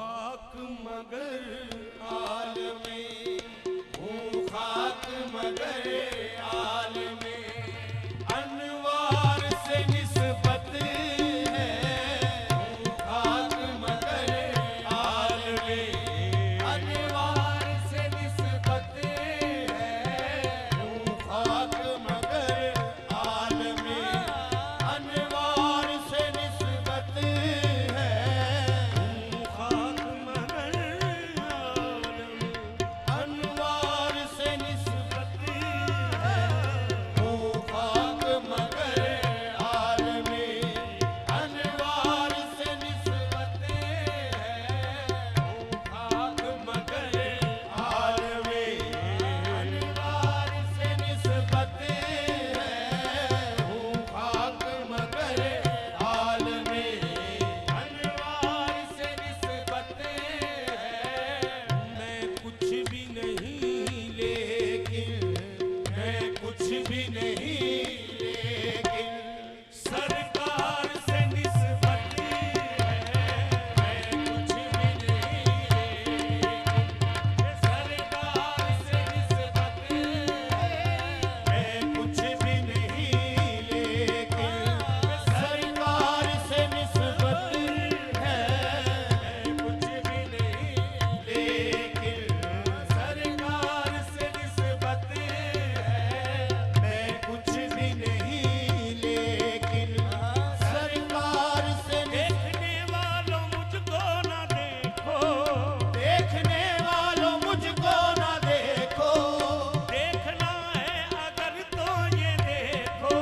खाक मगर आलमे, हूँ खाक मगर आलमे, अनवार से निस्बत है, हूँ खाक मगर आलमे, अनवार से निस्बत है, हूँ खाक मगर आलमे, अनवार से निस्बत है, हूँ खाक मगर आलमे, अनवार से निस्बत है, हूँ खाक मगर आलमे, अनवार से निस्बत है, हूँ खाक मगर आलमे, अनवार से निस्बत है, हूँ खाक मगर आलमे, अनवार से निस्बत है। मैं कुछ भी नहीं लेकिन, मैं कुछ भी नहीं लेकिन, सरकार से निस्बत है। मैं कुछ भी नहीं लेकिन, सरकार से निस्बत है। मैं कुछ भी नहीं लेकिन, सरकार से निस्बत है। मैं कुछ भी नहीं लेकिन, सरकार से निस्बत है। मैं कुछ भी नहीं लेकिन, सरकार से देखने वालों मुझको ना देखो, देखने वालों मुझको ना देखो, देखना है अगर तो ये देखो,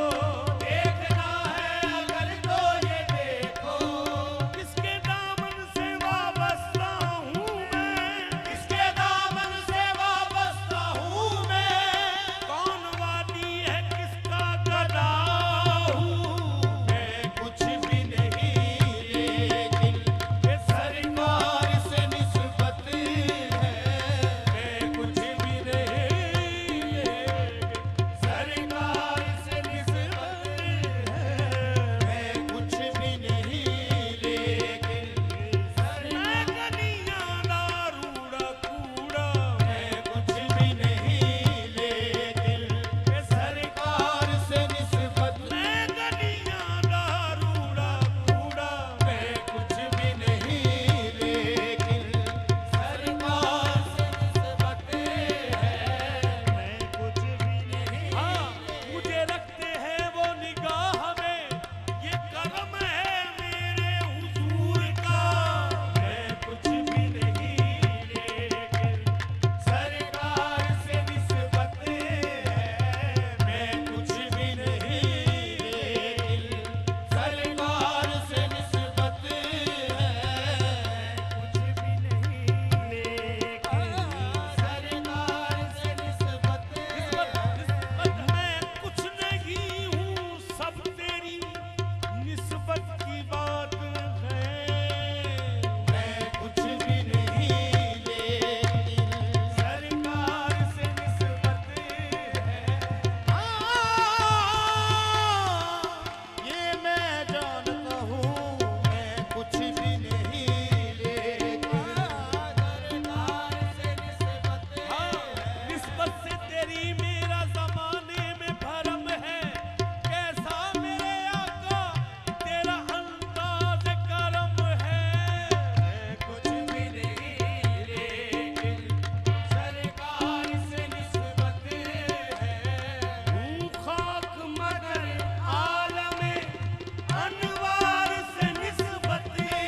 देखना है अगर तो ये देखो, किसके दामन से वाबस्ता हूँ मैं, किसके दामन से वाबस्ता हूँ मैं, कौन वादी है किसका गदा हूँ। मैं कुछ भी नहीं लेकिन, ये सरकार से निस्बत है। मैं कुछ भी नहीं लेकिन, सरकार से निस्बत है। मैं कुछ भी नहीं लेकिन, मैं गलियां दारूड़ा कूड़ा, मैं कुछ भी नहीं लेकिन, ये सरकार से निस्बत, मैं गलियां दारूड़ा कूड़ा, मैं कुछ भी नहीं लेकिन, सरकार से निस्बत है। मैं कुछ भी नहीं। हाँ, मुझे रखते हैं वो निगाह में, ये करम है मेरे हुजूर का। मैं कुछ भी नहीं लेकिन, सरकार से निस्बत है। मैं कुछ भी नहीं लेकिन, सरकार से निस्बत है। कुछ भी नहीं लेकिन, सरकार से निस्बत है। मैं कुछ नहीं हूँ, सब तेरी निस्बत की बात है। मैं कुछ भी नहीं लेकिन, सरकार से निस्बत है। ये मैं जानता हूँ, मैं कुछ भी नहीं लेकिन, सरकार से निस्बत है। निस्बत से तेरी मेरा जमाने में भरम है, कैसा मेरे आका तेरा अंदाज करम है। मैं कुछ भी नहीं लेकिन, सरकार से निस्बत है। हूँ खाक मगर आलमे, अनवार से निस्बत है।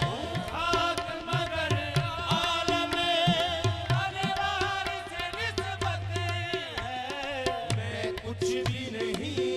हूँ खाक मगर आलमे, अनवार से निस्बत है। मैं कुछ भी नहीं